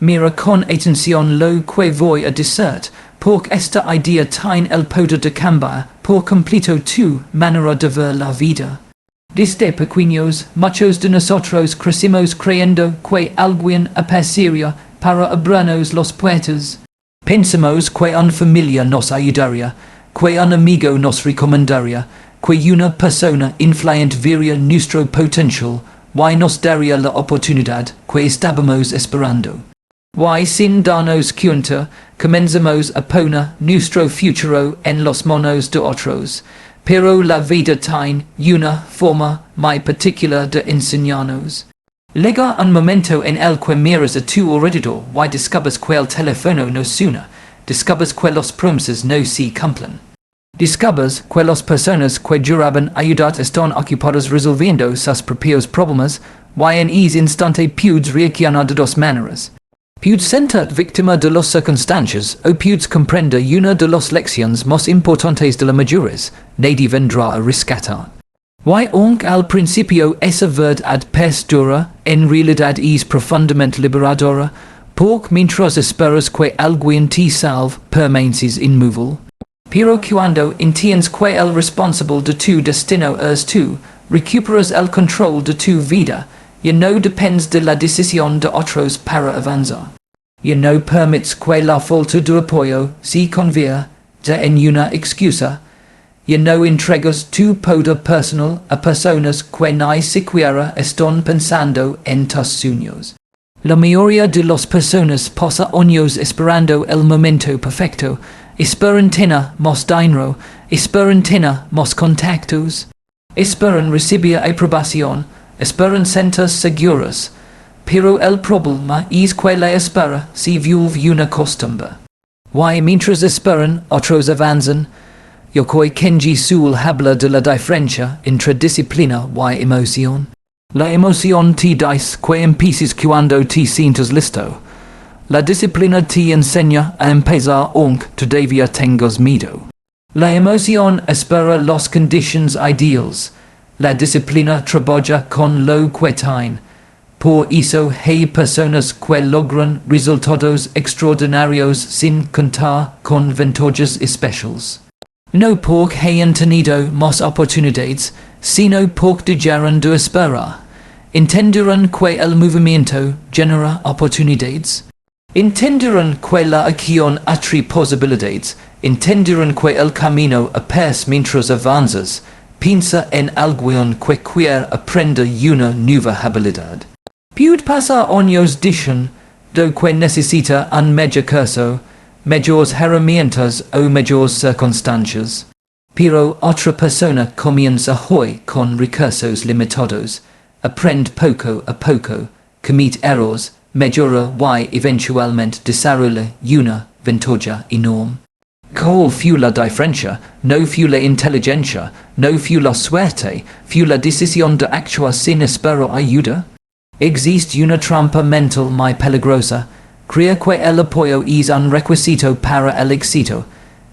mira con atención lo que voy a decir, porque esta idea tiene el poder de cambiar por completo tu manera de ver la vida. Desde pequeños, muchos de nosotros crecimos creyendo que alguien aparecería para abrirnos las puertas. Pensamos que una familia nos ayudaría, que un amigo nos recomendaría, que una persona influyente vería nuestro potencial, y nos daría la oportunidad que estábamos esperando. Y sin darnos cuenta, comenzamos a poner nuestro futuro en las manos de otros, pero la vida tiene una forma muy particular de enseñarnos. Llega un momento en el que miras a tu alrededor y descubres que el teléfono no suena, descubres que las promesas no se cumplen. Descubres que las personas que juraban ayudar están ocupadas resolviendo sus propios problemas y en ese instante puedes reaccionar de dos maneras. Puedes sentir víctima de las circunstancias o puedes comprender una de las lecciones más importantes de la madurez, nadie vendrá a rescatar. Y aunque al principio esa verdad perdura, en realidad es profundamente liberadora, porque mientras esperas que alguien te salve, permaneces inmóvil. Pero cuando entiendes que el responsable de tu destino es tú, recuperas el control de tu vida, y no dependes de la decisión de otros para avanzar. Y no permites que la falta de apoyo se convierta en una excusa, y no entregas tu poder personal a personas que ni siquiera están pensando en tus sueños. La mayoría de las personas pasa años esperando el momento perfecto, esperan tener más dinero, esperan tener más contactos, esperan recibir aprobación, esperan sentirse seguros, pero el problema es que la espera se vuelve una costumbre. Y mientras esperan, otros avanzan. Yokoi Kenji suele habla de la diferencia entre disciplina y emoción. La emoción te dice que empieces cuando te sientes listo. La disciplina te enseña a empezar aunque todavía tengas miedo. La emoción espera las condiciones ideales. La disciplina trabaja con lo que tiene. Por eso hay personas que logran resultados extraordinarios sin contar con ventajas especiales. No porque hayan tenido más oportunidades, sino porque dejaron de esperar. Entenderán que el movimiento genera oportunidades. Entenderán que la acción atrae posibilidades. Entenderán que el camino aperce mientras avanzas. Piensa en alguien que quiere aprender una nueva habilidad. Puede pasar años diciendo que necesita un mejor curso, mejores herramientas o mejores circunstancias. Pero otra persona comienza hoy con recursos limitados, aprende poco a poco, comete errores, mejora y eventualmente desarrolla una ventaja enorme. ¿Cuál fue la diferencia? No fue la inteligencia, no fue la suerte, fue la decisión de actuar sin esperar ayuda. Existe una trampa mental muy peligrosa. Creer que el apoyo es un requisito para el éxito.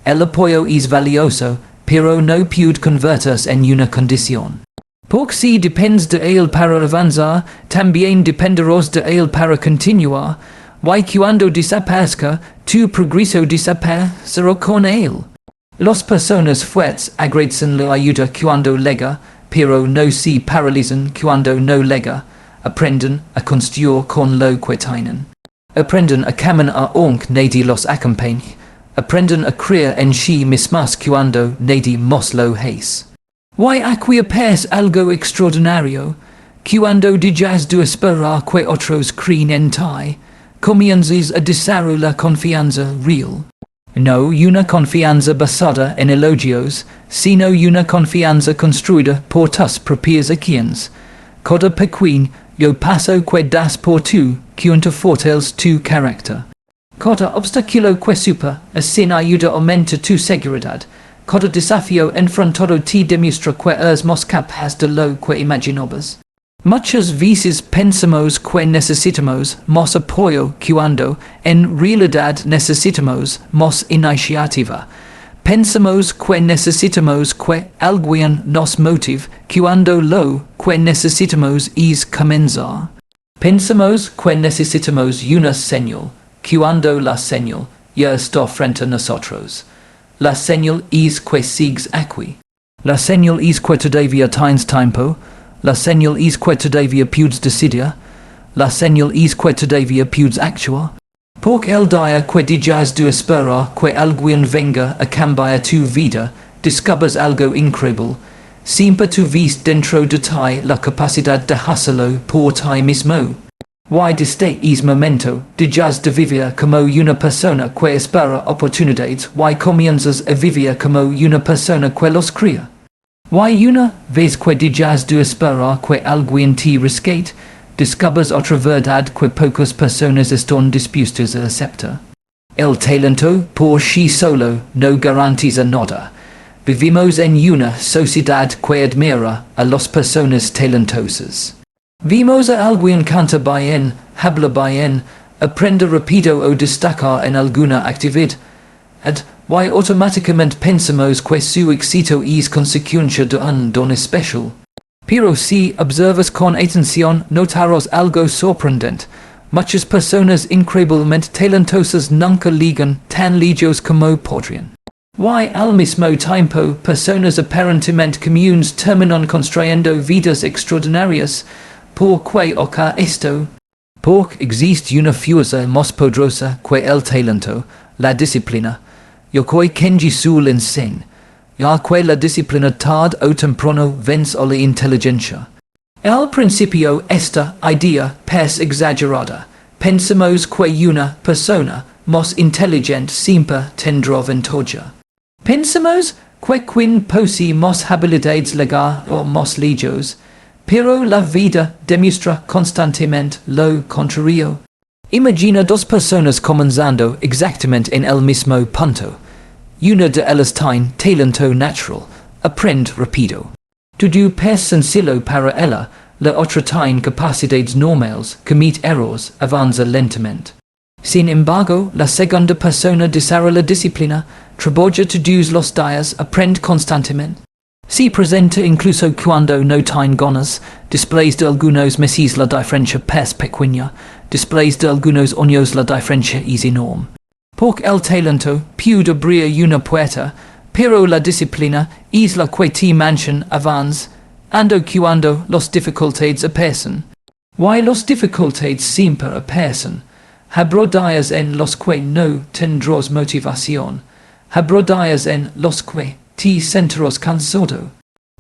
El apoyo es valioso, pero no puede convertirse en una condición. Porque si dependes de él para avanzar, también dependerás de él para continuar, y cuando desaparezca, tu progreso desaparecerá con él. Las personas fuertes agradecen la ayuda cuando llega, pero no se paralizan cuando no llega. Aprenden a construir con lo que tienen. Aprenden a caminar aunque nadie los acompañe. Aprenden a creer en sí mismas cuando nadie más lo hace. Y aquí aparece algo extraordinario. Cuando dejas de esperar que otros creen en ti, comienzas a desarrollar confianza real. No una confianza basada en elogios, sino una confianza construida por tus propias acciones. Cada pequeño paso que das por tu, que fortalece tu carácter. Cada obstáculo que supera, sin ayuda aumenta tu seguridad. Cada desafío enfrentado te demuestra que eres más capaz de lo que imaginabas. Muchas veces pensamos que necesitamos más apoyo cuando, en realidad necesitamos más iniciativa. Pensamos que necesitamos que alguien nos motive cuando lo que necesitamos es comenzar. Pensamos que necesitamos una señal, cuando la señal ya está frente a nosotros. La señal es que sigues aquí. La señal es que todavía tienes tiempo. La señal es que todavía puedes decidir. La señal es que todavía puedes actuar. Porque el día que dejas de esperar que alguien venga a cambiar tu vida, descubres algo increíble. Siempre tuviste dentro de ti la capacidad de hacerlo por ti mismo. Y desde ese momento, dejas de vivir como una persona que espera oportunidades y comienzas a vivir como una persona que los crea. Y una vez que dejas de esperar que alguien te rescate, descubres otra verdad que pocas personas están dispuestas a aceptar. El talento por sí solo no garantiza nada. Vivimos en una sociedad que admira a las personas talentosas. Vimos a alguien cantar bien, habla bien, aprender rápido o destacar en alguna actividad, y automáticamente pensamos que su éxito es consecuencia de un don especial. Pero si observas con atención notarás algo sorprendente. Muchas personas increíblemente talentosas nunca ligan tan lejos como podrían. Y al mismo tiempo, personas aparentemente comunes terminan construyendo vidas extraordinarias. ¿Por qué ocurre esto? Porque existe una fuerza más poderosa que el talento, la disciplina. Yokoi Kenji sul enseña. Ya que la disciplina tarde o temprano vence a la inteligencia. Al principio esta idea parece exagerada. Pensamos que una persona más inteligente siempre tendrá ventaja. Pensamos que quien posee más habilidades llegar o más lejos, pero la vida demuestra constantemente lo contrario. Imagina dos personas comenzando exactamente en el mismo punto. Una de ellas tiene talento natural, aprende rápido. Todo es sencillo para ella, la otra tiene capacidades normales, comete errores, avanza lentamente. Sin embargo, la segunda persona desarrolla la disciplina, trabaja todos los días, aprende constantemente. Se presenta incluso cuando no tiene ganas, después de algunos meses la diferencia es pequeña, después de algunos años la diferencia es enorme. Porque el talento puede abrir una puerta, pero la disciplina es la que te mantiene avance, ando cuando las dificultades aparecen. Y las dificultades siempre aparecen. Habrá días en los que no tendrás motivación. Habrá días en los que te sentirás cansado.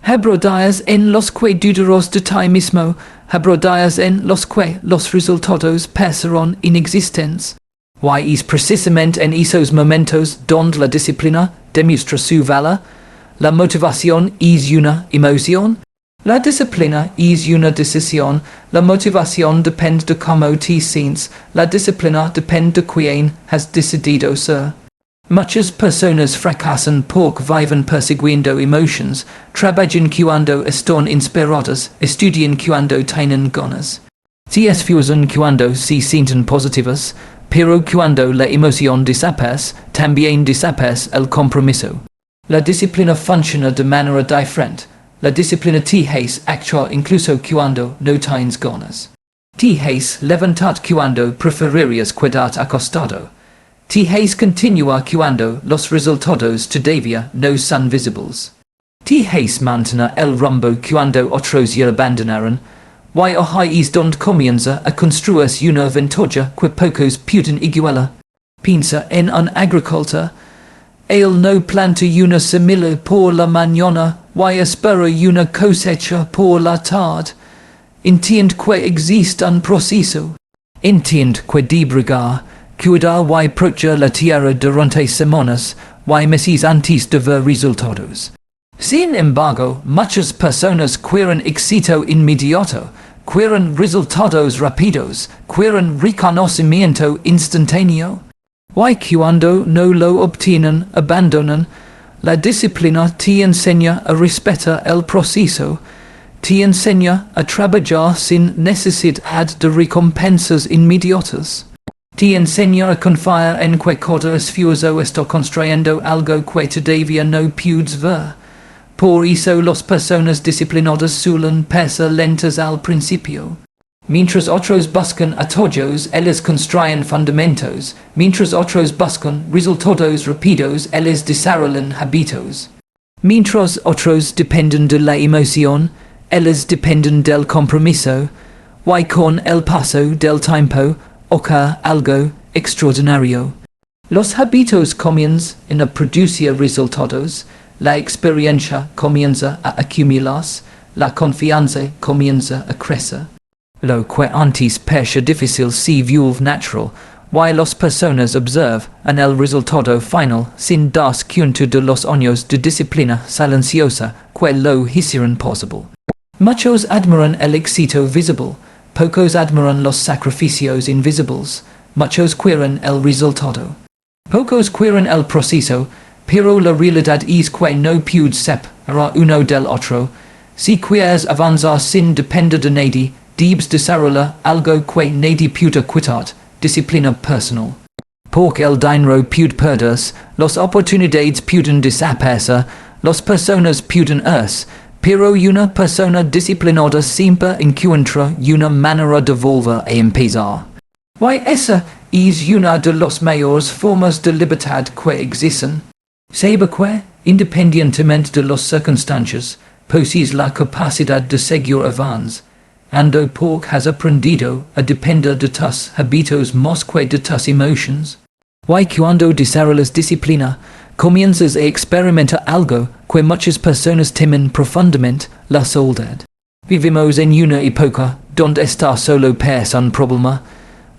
Habrá días en los que dudarás de ti mismo. Habrá días en los que los resultados parecerán inexistentes. Y es precisamente en esos momentos donde la disciplina demuestra su valor. La motivación es una emoción. La disciplina es una decisión. La motivación depende de cómo te sientes. La disciplina depende de quién has decidido ser. Muchas personas fracasan porque viven persiguiendo emociones, trabajan cuando están inspiradas, estudian cuando tienen ganas. Se esfuerzan cuando se sienten positivas, pero cuando la emoción desaparece, también desaparece el compromiso. La disciplina funciona de manera diferente. La disciplina te hace actuar incluso cuando no tienes ganas. Te hace levantar cuando preferirías quedarte acostado. Te hace continuar cuando los resultados todavía no son visibles. Te hace mantener el rumbo cuando otros ya abandonaron. Y ahí es donde comienza a construirse una ventaja que pocos pueden igualar. Piensa en un agricultor. Él no planta una semilla por la mañana y espera una cosecha por la tarde. Entiende que existe un proceso. Entiende que debregar, cuidar y proteger la tierra durante semanas y meses antes de ver resultados. Sin embargo, muchas personas quieren éxito inmediato, quieren resultados rápidos, quieren reconocimiento instantáneo. Y cuando no lo obtienen, abandonan. La disciplina te enseña a respetar el proceso, te enseña a trabajar sin necesidad de recompensas inmediatas. Te enseña a confiar en que cada esfuerzo está construyendo algo que todavía no puedes ver. Por eso las personas disciplinadas suelen pasar lentas al principio. Mientras otros buscan atajos, ellos construyen fundamentos. Mientras otros buscan resultados rápidos, ellos desarrollan hábitos. Mientras otros dependen de la emoción, ellos dependen del compromiso. Y con el paso del tiempo, ocurre algo extraordinario. Los hábitos comienzan a producir resultados, la experiencia comienza a acumularse, la confianza comienza a crecer. Lo que antes parecía difícil se vuelve natural, y las personas observan el resultado final sin darse cuenta de los años de disciplina silenciosa que lo hicieron posible. Muchos admiran el éxito visible, pocos admiran los sacrificios invisibles, muchos quieren el resultado. Pocos quieren el proceso, pero la realidad es que no puede separar uno del otro. Si quieres avanzar sin depender de nadie, debes desarrollar algo que nadie puede quitar, disciplina personal. Porque el dinero puede perderse, las oportunidades pueden desaparecer, las personas pueden irse, pero una persona disciplinada siempre encuentra una manera de volver a empezar. Y esa es una de las mayores formas de libertad que existen. Sabe que, independientemente de las circunstancias, posees la capacidad de seguir avance, ando porque has aprendido a depender de tus hábitos más que de tus emociones. Y cuando desarrollas disciplina, comienzas a experimentar algo que muchas personas temen profundamente, la soledad. Vivimos en una época donde estar solo es un problema.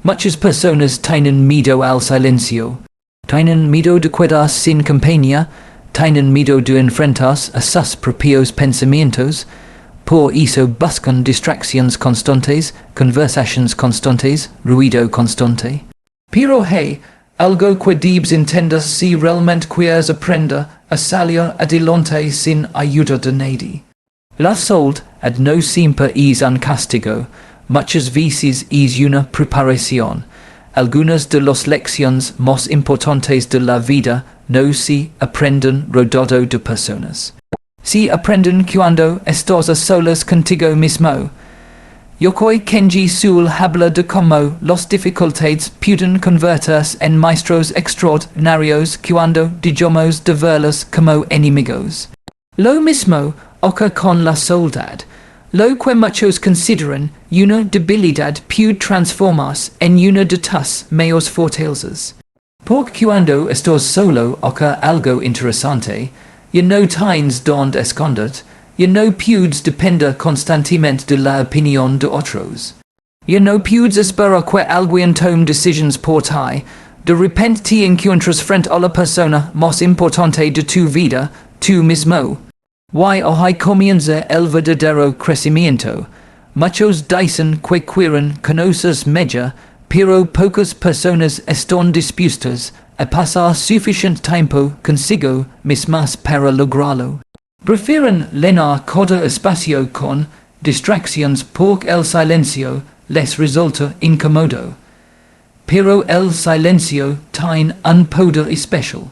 Muchas personas tienen miedo al silencio. Tienen miedo de quedarse sin compañía. Tienen miedo de enfrentarse a sus propios pensamientos. Por eso buscan distracciones constantes, conversaciones constantes, ruido constante. Pero hey, algo que debes entender si realmente quieres aprender a salir adelante sin ayuda de nadie. La soledad no siempre es un castigo, muchas veces es una preparación. Algunas de las lecciones más importantes de la vida no se aprenden rodeado de personas. Se aprenden cuando estás a solas contigo mismo. Yokoi Kenji Sul habla de cómo las dificultades pueden convertirse en maestros extraordinarios cuando dejamos de verlos como enemigos. Lo mismo ocurre con la soledad. Lo que muchos consideran una debilidad puede transformarse en una de tus mayores fortalezas. Porque cuando estás solo ocurre algo interesante. No tienes donde esconderte. No puedes depender constantemente de la opinión de otros. No puedes esperar que alguien tome decisiones por ti. De repente te encuentras frente a la persona más importante de tu vida, tú mismo. Y ahí comienza el verdadero crecimiento. Muchos dicen que quieren conocer mejor, pero pocas personas están dispuestas a pasar suficiente tiempo consigo mismas para lograrlo. Prefieren llenar cada espacio con distracciones porque el silencio les resulta incómodo. Pero el silencio tiene un poder especial.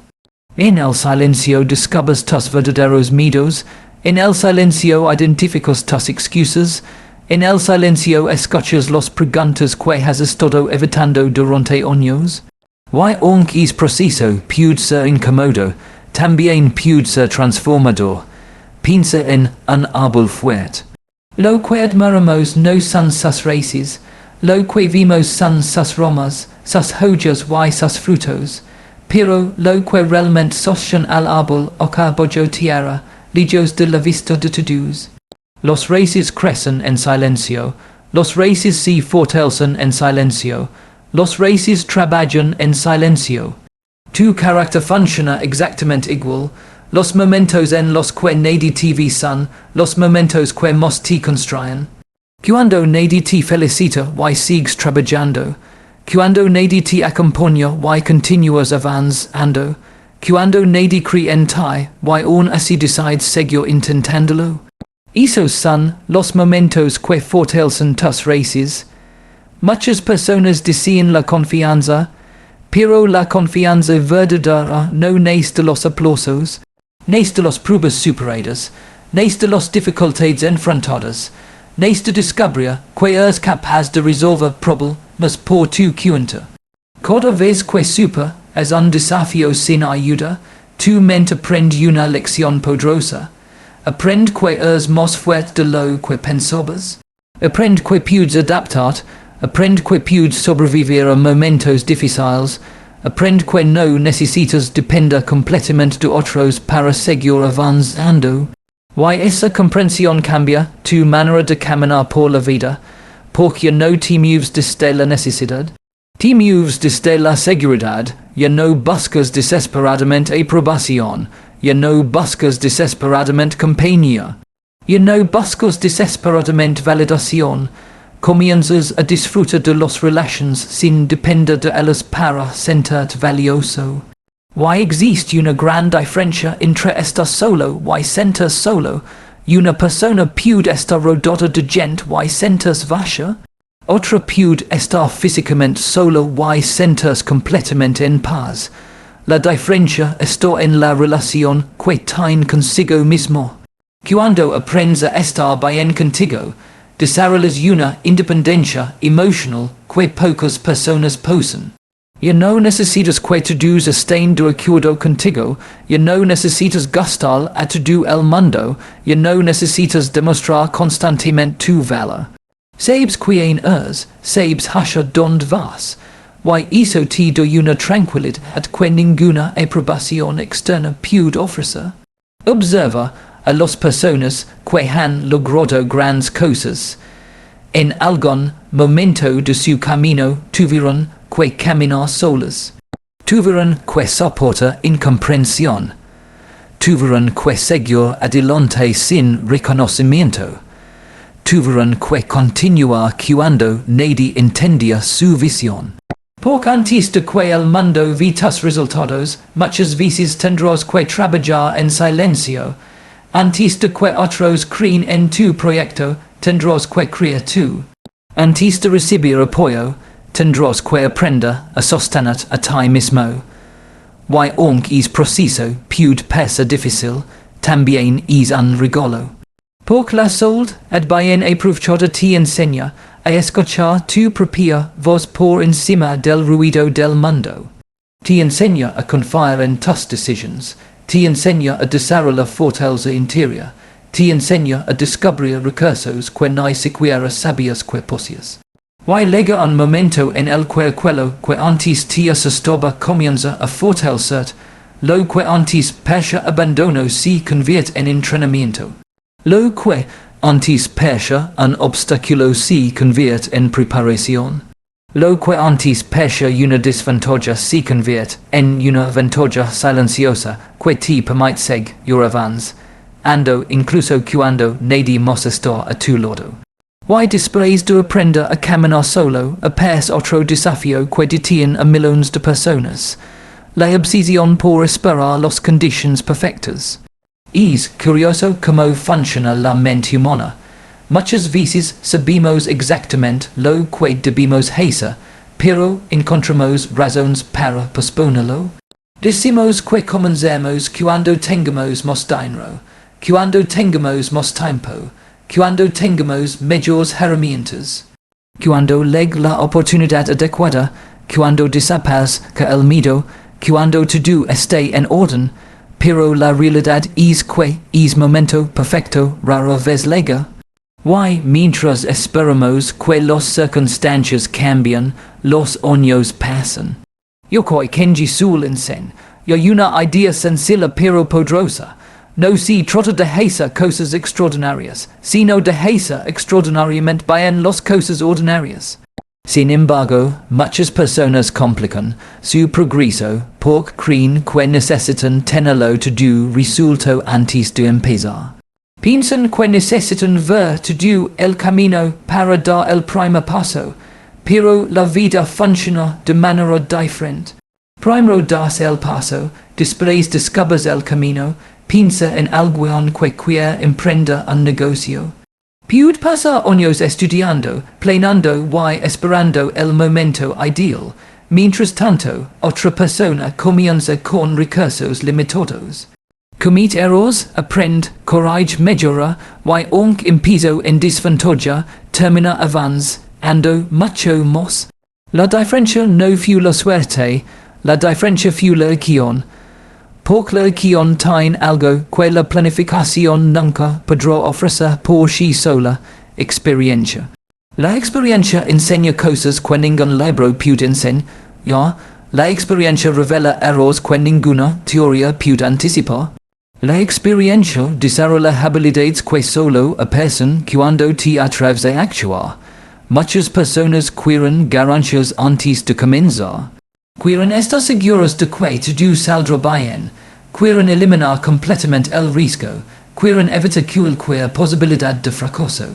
En el silencio descubres tus verdaderos miedos, en el silencio identificas tus excusas, en el silencio escuchas las preguntas que has estado evitando durante años. Y aunque es proceso puede ser incómodo, también puede ser transformador. Piensa en un árbol fuerte. Lo que admiramos no son sus raíces, lo que vemos son sus ramas, sus hojas y sus frutos. Pero lo que realmente sostiene al árbol ocurre bajo tierra, lejos de la vista de todos. Las raíces crecen en silencio, las raíces se fortalecen en silencio, las raíces trabajan en silencio. Tu carácter funciona exactamente igual. Los momentos en los que nadie te ve son los momentos que más te construyen. Cuando nadie te felicita y sigues trabajando. Cuando nadie te acompaña y continúas avanzando. Cuando nadie cree en ti y aún así decides seguir intentándolo. Esos son los momentos que fortalecen tus raíces. Muchas personas desean la confianza, pero la confianza verdadera no nace de los aplausos, nace de las pruebas superadas, nace de las dificultades enfrentadas, nesta descubrir que és capaz de resolver problemas por tu cuenta. Cada vez que super es un desafío sin ayuda, tu mente aprende una lección poderosa. Aprende que és más fuerte de lo que pensabas. Aprende que puedes adaptar. Aprende que puedes sobrevivir a momentos difíciles. Aprende que no necesitas depender completamente de otros para seguir avanzando. Y esa comprensión cambia tu manera de caminar por la vida, porque no te mueves desde la necesidad. Te mueves desde la seguridad. Ya no buscas desesperadamente aprobación. Ya no buscas desesperadamente compañía. Ya no buscas desesperadamente validación. Comienzas a disfrutar de las relaciones sin depender de ellas para sentirte valioso. Y existe una gran diferencia entre estar solo y sentir solo. Una persona puede estar rodeada de gente y sentirse vacía. Otra puede estar físicamente solo y sentirse completamente en paz. La diferencia está en la relación que tiene consigo mismo. Cuando aprendes a estar bien contigo, desarrollas una independencia emocional que pocas personas poseen. Ya no necesitas que todos estén de acuerdo contigo, ya no necesitas gustar a todo el mundo, ya no necesitas demostrar constantemente tu valor. Sabes quién es, sabes hacia dónde vas, y eso te da una tranquilidad que ninguna aprobación externa puede ofrecer. Observa a las personas que han logrado grandes cosas. En algún momento de su camino tuvieron que caminar solas. Tuvieron que soportar incomprensión. Tuvieron que seguir adelante sin reconocimiento. Tuvieron que continuar cuando nadie entendía su visión. Porque antes de que el mundo vea tus resultados, muchas veces tendrás que trabajar en silencio. Antes de que otros creen en tu proyecto, tendrás que creer tú. Antes de recibir apoyo, tendrás que aprender a sostener a ti mismo. Y aunque es proceso puede parecer difícil, también es un regalo. Porque la soledad bien aprovechada te enseña a escuchar tu propia voz por encima del ruido del mundo. Te enseña a confiar en tus decisiones. Te enseña a desarrollar fortaleza interior. Te enseña a descubrir recursos que ni siquiera sabías que poseías. Y llega un momento en el que aquello que antes te asustaba comienza a fortalecer, lo que antes parecía abandono se convierte en entrenamiento. Lo que antes parecía un obstáculo se convierte en preparación. Lo que antes parecía una desventaja se convierte en una ventaja silenciosa que te permite seguir avance, ando incluso cuando nadie más está a tu lado. Y después de aprender a caminar solo, aparece otro desafío que detiene a millones de personas: la obsesión por esperar las condiciones perfectas. Es curioso cómo funciona la mente humana. Muchas veces sabemos exactamente lo que debemos hacer, pero encontramos razones para posponerlo. Decimos que comenzamos cuando tengamos más dinero, cuando tengamos más tiempo, cuando tengamos mejores herramientas, cuando llegue la oportunidad adecuada, cuando desaparezca el miedo, cuando todo esté en orden, pero la realidad es que es momento perfecto rara vez llega. Y mientras esperamos que las circunstancias cambien, los años pasan. Yokoi Kenji Sulensen, y hay una idea sencilla pero poderosa. No se trata de hacer cosas extraordinarias, sino de hacer extraordinariamente bien las cosas ordinarias. Sin embargo, muchas personas complican su progreso porque creen que necesitan tenerlo todo resuelto antes de empezar. Piensan que necesitan ver todo el camino para dar el primer paso, pero la vida funciona de manera diferente. Primero das el paso, después descubres el camino, piensa en algo que quiere emprender un negocio. Puede pasar años estudiando, planeando y esperando el momento ideal. Mientras tanto, otra persona comienza con recursos limitados. Commit errors, aprende, corrige mejora, y onc impiso en desventaja, termina avance, ando mucho mos. La diferencia no fu la suerte, la diferencia fu la elección. Por la elección tiene algo que la planificación nunca podrá ofrecer por sí sola, experiencia. La experiencia enseña cosas que ningún libro puede enseñar. La experiencia revela errores que ninguna teoría puede anticipar. La experiencia desarrolla habilidades que solo aparecen cuando te atreves a actuar. Muchas personas quieren garantías antes de comenzar. Quieren estar seguros de que todo saldrá bien. Quieren eliminar completamente el riesgo. Quieren evitar cualquier posibilidad de fracaso.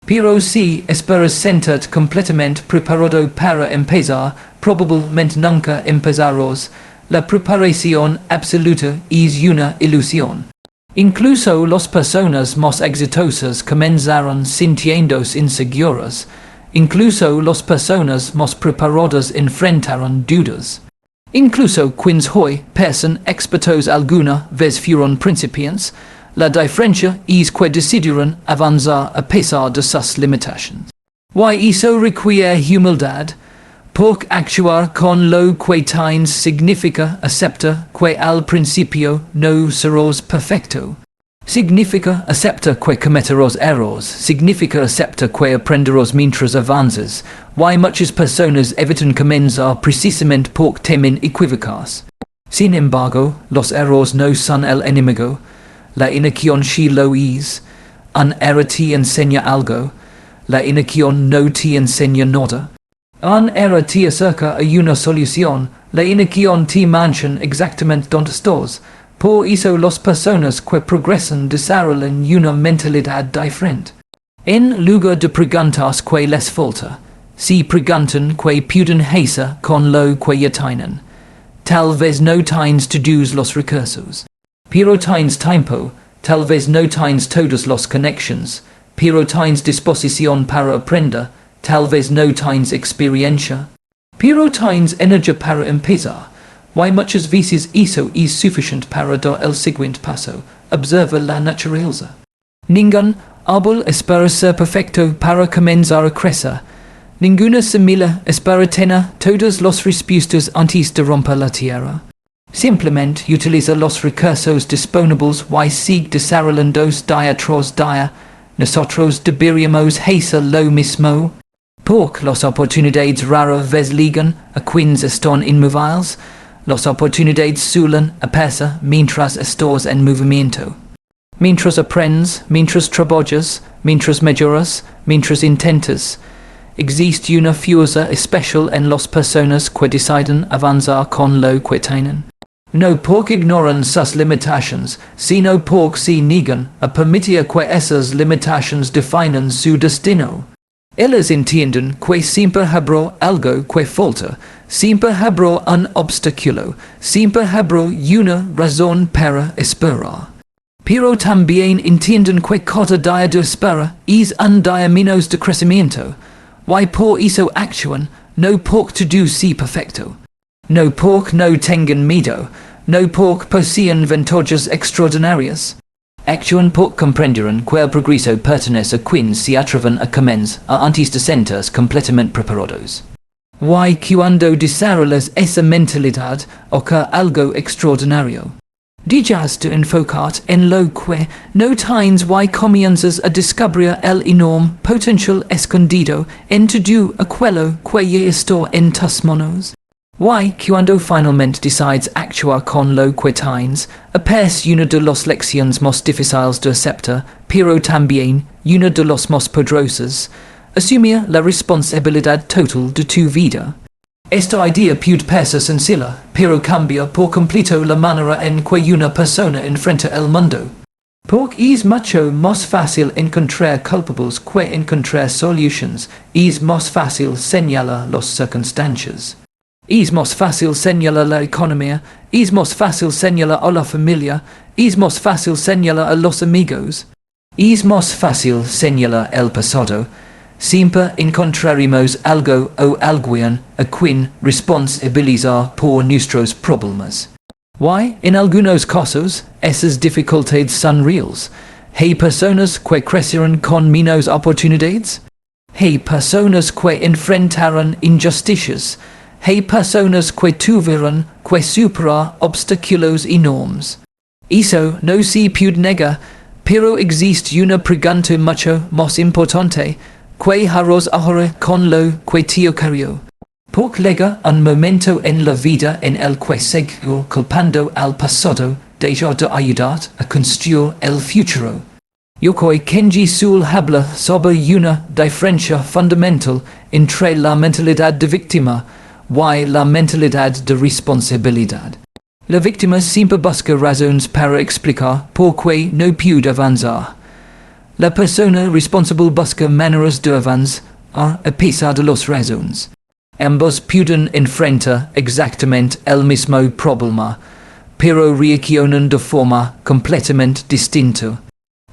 Pero si esperas sentirte completamente preparado para empezar, probablemente nunca empezarás. La preparación absoluta es una ilusión. Incluso las personas más exitosas comenzaron sintiéndose inseguras. Incluso las personas más preparadas enfrentaron dudas. Incluso quienes hoy parecen expertos alguna vez fueron principiantes. La diferencia es que decidieron avanzar a pesar de sus limitaciones. Y eso requiere humildad. Porque actuar con lo que tienes significa aceptar que al principio no serás perfecto. Significa aceptar que cometerás errores. Significa aceptar que aprenderás mientras avanzas. Y muchas personas evitan comenzar precisamente porque temen equivocarse. Sin embargo, los errores no son el enemigo. La inacción sí lo es. Un error te enseña algo. La inacción no te enseña nada. Un error te acerca a una solución, la inacción te mancha exactamente donde estás. Por eso las personas que progresan desarrollan una mentalidad diferente. En lugar de preguntarse que les falta, si preguntan que pueden hacer con lo que ya tienen. Tal vez no tienes todos los recursos. Pero tienes tiempo, tal vez no tienes todas las conexiones, pero tienes disposición para aprender. Tal vez no tienes experiencia, pero tienes energía para empezar. Y muchas veces eso es suficiente para dar el siguiente paso. Observa la naturaleza. Ningún árbol espera ser perfecto para comenzar a crecer. Ninguna semilla espera tener todas las respuestas antes de romper la tierra. Simplemente utiliza los recursos disponibles y sigue desarrollándose día tras día. Nosotros deberíamos hacer lo mismo. Porque las oportunidades rara vez llegan a quienes están inmóviles. Las oportunidades suelen aparecer mientras estás en movimiento. Mientras aprendes, mientras trabajas, mientras mejoras, mientras intentas. Existe una fuerza especial en las personas que deciden avanzar con lo que tienen. No porque ignoran sus limitaciones, sino porque se niegan a permitir que esas limitaciones definan su destino. Ellos entienden que siempre habrá algo que falta, siempre habrá un obstáculo, siempre habrá una razón para esperar. Pero también entienden que cada día de espera es un día menos de crecimiento. Y por eso actúan, no porque todo sea perfecto. No porque no tengan miedo, no porque poseen ventajas extraordinarias. Actúan porque comprenderán que el progreso pertenece a quienes se atreven a comenzar antes de sentirse completamente preparados. Y cuando desarrollas esa mentalidad, ocurre algo extraordinario. Dejas de enfocarte en lo que no tienes y comienzas a descubrir el enorme potencial escondido en todo aquello que ya está en tus manos. Y cuando finalmente decides actuar con lo que tienes, aparece una de las lecciones más difíciles de aceptar, pero también una de las más poderosas: asumir la responsabilidad total de tu vida. Esta idea puede parecer sencilla, pero cambia por completo la manera en que una persona enfrenta el mundo. Porque es mucho más fácil encontrar culpables que encontrar soluciones. Es más fácil señalar las circunstancias. Es más fácil señalar la economía, es más fácil señalar a la familia, es más fácil señalar a los amigos. Es más fácil señalar el pasado. Siempre encontraremos algo o alguien a quien responsabilizar por nuestros problemas. Why, en algunos casos, esas dificultades son reales. Hay personas que crecieron con menos oportunidades. Hay personas que enfrentaron injusticias. Hay personas que tuvieron que superar obstáculos enormes. Eso no se puede negar, pero existe una pregunta mucho más importante que harás ahora con lo que te ocurrió. ¿Por llega un momento en la vida en el que sigo culpando al pasado deja de ayudar a construir el futuro? Yokoi Kenji Sul habla sobre una diferencia fundamental entre la mentalidad de víctima y la mentalidad de responsabilidad. La víctima siempre busca razones para explicar por qué no puede avanzar. La persona responsable busca maneras de avanzar a pesar de las razones. Ambos pueden enfrentar exactamente el mismo problema, pero reaccionan de forma completamente distinta.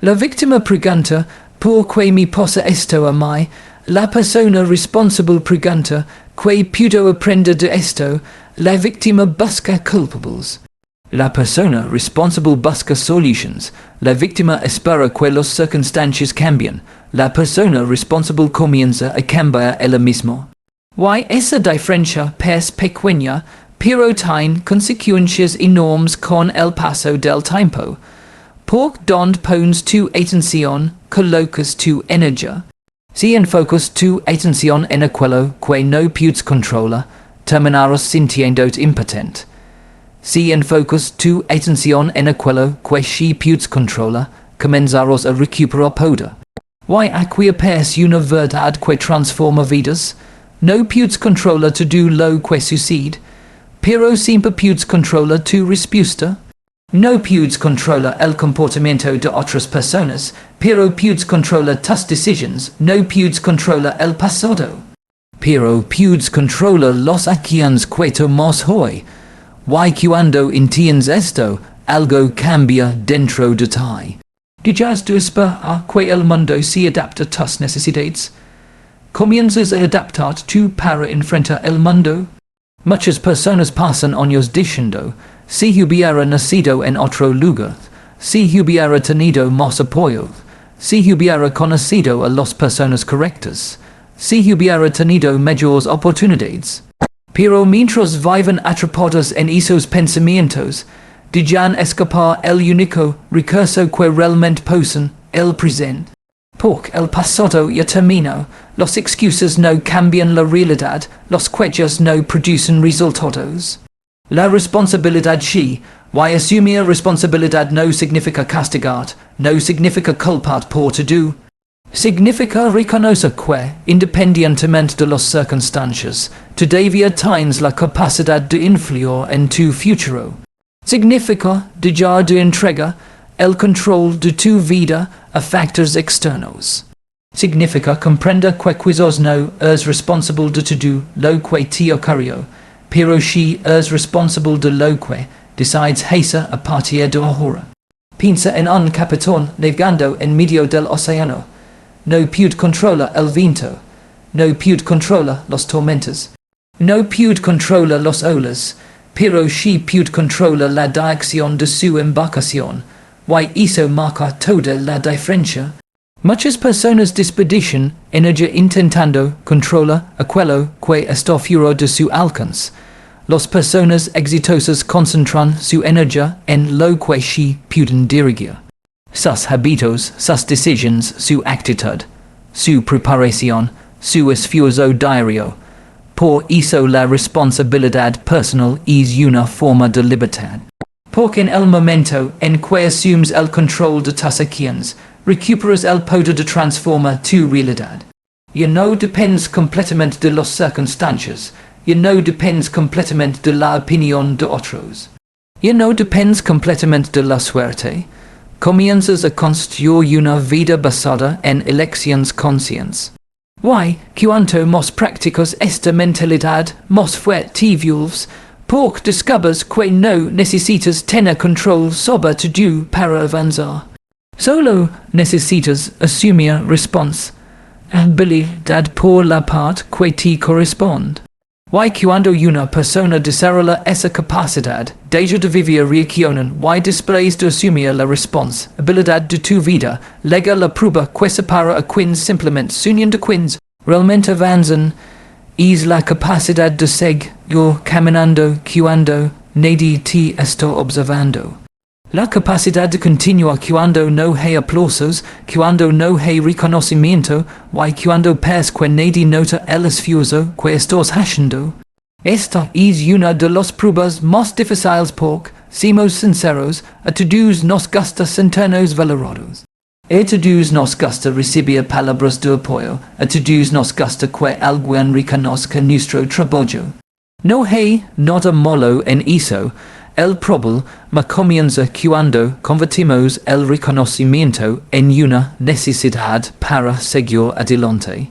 La víctima pregunta, ¿por qué me pasa esto a mí? La persona responsable pregunta, ¿qué puedo aprender de esto? La víctima busca culpables. La persona responsable busca solutions. La víctima espera que las circunstancias cambien. La persona responsable comienza a cambiar ella misma. Why esa diferencia es pequeña, pero tiene consecuencias enormes con el paso del tiempo. Por donde pones tu atención, colocas tu energía. Si enfocas tu atención en aquello que no puedes controlar, terminarás sintiéndote impotente. Si enfocas tu atención en aquello que sí puedes controlar, comenzarás a recuperar poder. Why aquí aparece una verdad que transforma vidas? No puedes controlar todo lo que sucede, pero siempre puedes controlar tu respuesta. No puedes controlar el comportamiento de otras personas, pero puedes controlar tus decisiones. No puedes controlar el pasado, pero puedes controlar las acciones que tomas hoy. Y cuando entiendes esto, algo cambia dentro de ti. Dejas de esperar que el mundo se adapte a tus necesidades. Comienzas a adaptar tú para enfrentar el mundo. Muchas personas pasan años diciendo, si hubiera nacido en otro lugar, si hubiera tenido más apoyo, si hubiera conocido a las personas correctas, si hubiera tenido mejores oportunidades. Pero mientras viven atrapados en esos pensamientos, dejan escapar el único recurso que realmente poseen, el presente. Porque el pasado ya terminó, las excusas no cambian la realidad, las quejas no producen resultados. La responsabilidad sí, y asumir responsabilidad no significa castigar, no significa culpar por todo. Significa reconocer que, independientemente de las circunstancias, todavía tienes la capacidad de influir en tu futuro. Significa dejar de entregar el control de tu vida a factores externos. Significa comprender que quizás no eres responsable de todo lo que te ocurrió, pero sí eres responsable de lo que decides hacer a partir de ahora. Piensa en un capitán navegando en medio del océano. No puede controlar el viento. No puede controlar las tormentas. No puede controlar las olas, pero sí puede controlar la dirección de su embarcación. Y eso marca toda la diferencia. Muchas personas desperdician energía intentando controlar aquello que está fuera de su alcance. Las personas exitosas concentran su energía en lo que sí pueden dirigir. Sus hábitos, sus decisiones, su actitud, su preparación, su esfuerzo diario. Por eso la responsabilidad personal es una forma de libertad. Porque en el momento en que asumes el control de tus acciones, recuperas el poder de transformar tu realidad. Ya no dependes completamente de las circunstancias, ya no dependes completamente de la opinión de otros. Ya no dependes completamente de la suerte. Comienzas a construir una vida basada en elecciones conscientes. Y, cuanto más practicas esta mentalidad, más fuerte te vuelves, porque descubres que no necesitas tener control sobre todo para avanzar. Solo necesitas asumir responsabilidad por la parte que te corresponde. Y cuando una persona desarrolla esa capacidad, deja de vivir reaccionan, y después de asumir la responsabilidad de tu vida, lega la prueba que separa a quienes simplemente sueñan de quienes realmente avanzan, es la capacidad de seguir caminando cuando nadie te está observando. La capacidad de continuar cuando no hay aplausos, cuando no hay reconocimiento, y cuando parece que nadie nota el esfuerzo que estás haciendo. Esta es una de las pruebas más difíciles porque, seamos sinceros, a todos nos gusta sentirnos valorados. A todos nos gusta recibir palabras de apoyo, a todos nos gusta que alguien reconozca nuestro trabajo. No hay nada malo en eso. El problema comienza cuando convertimos el reconocimiento en una necesidad para seguir adelante.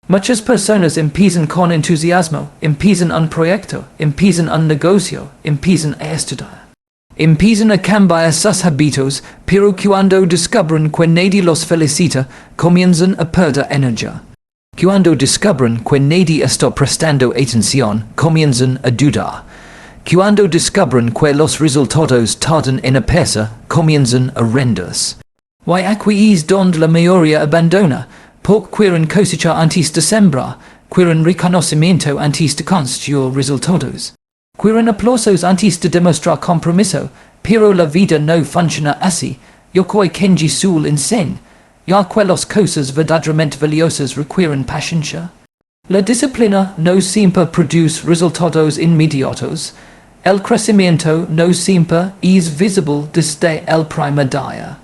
Muchas personas empiezan con entusiasmo, empiezan un proyecto, empiezan un negocio, empiezan a estudiar. Empiezan a cambiar sus hábitos, pero cuando descubren que nadie los felicita, comienzan a perder energía. Cuando descubren que nadie está prestando atención, comienzan a dudar. Cuando descubren que los resultados tardan en aparecer, comienzan a rendirse. Y aquí es donde la mayoría abandona, porque quieren cosechar antes de sembrar, quieren reconocimiento antes de construir resultados. Quieren aplausos antes de demostrar compromiso, pero la vida no funciona así. Yokoi Kenji sul enseña, ya que las cosas verdaderamente valiosas requieren paciencia. La disciplina no siempre produce resultados inmediatos. El crecimiento no siempre es visible desde el primer día.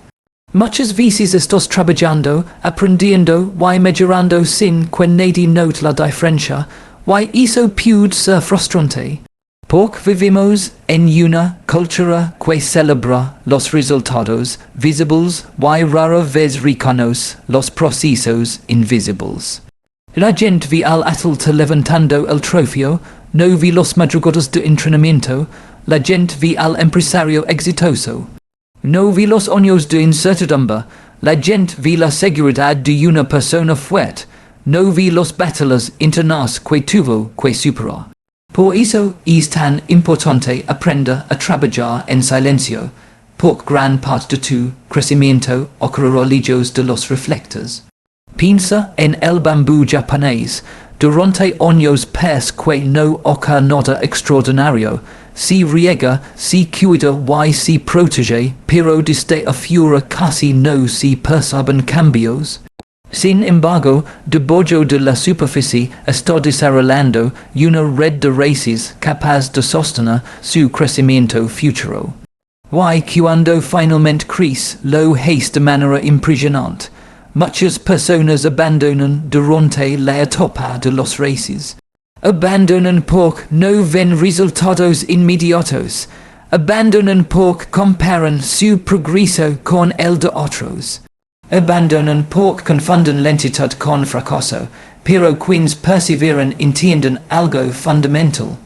Muchas veces estás trabajando, aprendiendo y mejorando sin que nadie note la diferencia, y eso puede ser frustrante. Porque vivimos en una cultura que celebra los resultados visibles y rara vez reconoce los procesos invisibles. La gente ve al atleta levantando el trofeo, no ve los madrugadas de entrenamiento, la gente ve al empresario exitoso. No ve los años de incertidumbre, la gente ve la seguridad de una persona fuerte, no ve los batallas internas que tuvo que superar. Por eso es tan importante aprender a trabajar en silencio, porque gran parte de tu crecimiento ocurrirá lejos de los reflectores. Piensa en el bambú japonés. Durante años parece que no ocurre nada extraordinario. Se riega, se cuida y se protege, pero desde afuera casi no se perciben cambios. Sin embargo, debajo de la superficie está desarrollando una red de raíces capaz de sostener su crecimiento futuro. Y cuando finalmente crece, lo hace de manera impresionante. Muchas personas abandonan durante la etapa de los raíces. Abandonan porque no ven resultados inmediatos. Abandonan porque comparan su progreso con el de otros. Abandonan porque confunden lentitud con fracaso, pero quienes perseveran entienden algo fundamental.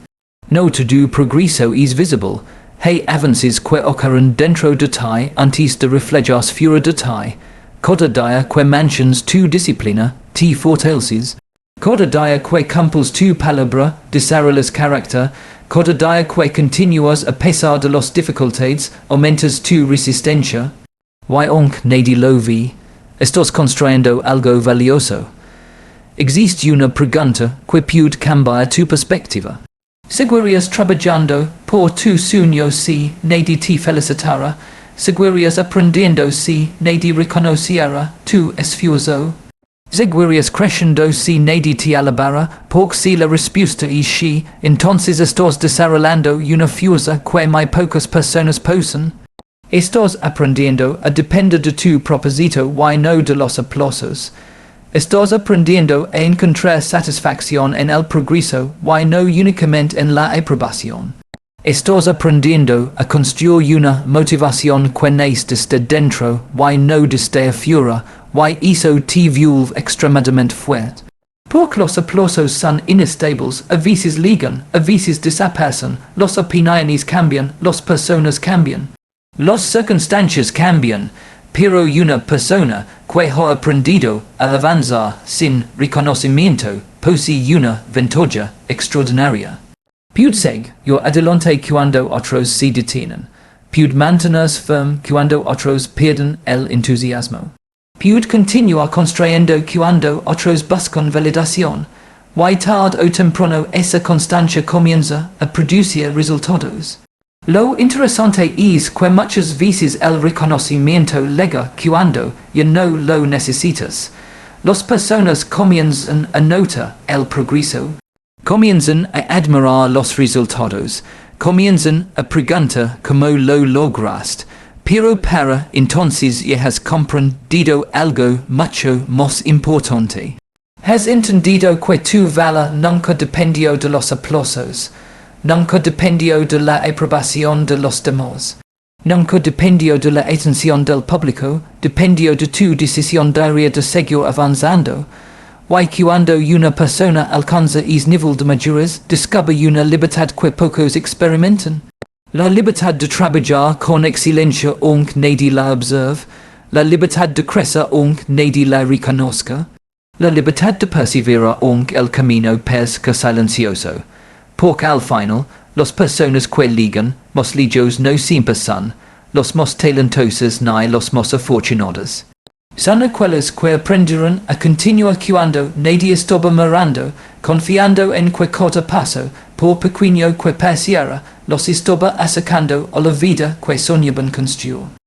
No todo progreso es visible. Hay avances que ocurren dentro de ti antes de reflejarse fuera de ti. Cada día que mantienes tu disciplina, te fortaleces. Cada día que cumples tu palabra, desarrollas carácter. Cada día que continúas a pesar de las dificultades, aumentas tu resistencia. Y aunque nadie lo ve, estás construyendo algo valioso. Existe una pregunta que puede cambiar tu perspectiva. ¿Seguirías trabajando por tu sueño si nadie te felicitara? ¿Seguirías aprendiendo si nadie reconociera tu esfuerzo? ¿Seguirías creciendo si nadie te alabara? Porque si la respuesta es sí, entonces estás desarrollando una fuerza que muy pocas personas poseen. Estás aprendiendo a depender de tu propósito y no de los aplausos. Estás aprendiendo a encontrar satisfacción en el progreso y no únicamente en la aprobación. Estás aprendiendo a construir una motivación que nace desde dentro y no desde afuera, y eso te vuelve extremadamente fuerte. Porque los aplausos son inestables, a veces llegan, a veces desaparecen, las opiniones cambian, las personas cambian. Las circunstancias cambian, pero una persona que ha aprendido a avanzar sin reconocimiento posee una ventaja extraordinaria. Puede seguir adelante cuando otros se detienen. Puede mantenerse firme cuando otros pierden el entusiasmo. Puede continuar construyendo cuando otros buscan validación. Y tarde o temprano esa constancia comienza a producir resultados. Lo interesante es que muchas veces el reconocimiento llega cuando ya no lo necesitas. Las personas comienzan a notar el progreso. Comienzan a admirar los resultados. Comienzan a preguntar cómo lo lograste. Pero para entonces ya has comprendido algo mucho más importante. Has entendido que tu valor nunca dependió de los aplausos. Nunca dependió de la aprobación de los demás. Nunca dependió de la atención del público, dependió de tu decisión diaria de seguir avanzando. Y cuando una persona alcanza ese nivel de madurez, descubre una libertad que pocos experimentan. La libertad de trabajar con excelencia aunque nadie la observe. La libertad de crecer aunque nadie la reconozca. La libertad de perseverar aunque el camino parezca silencioso. Porque al final, las personas que ligan, más lijos no siempre son, los más talentosos ni los más afortunados. Son aquellos que aprenderán a continuar cuando nadie estaba mirando, confiando en que cada paso, por pequeño que pareciera, los estaba acercando a la vida que soñaban construir.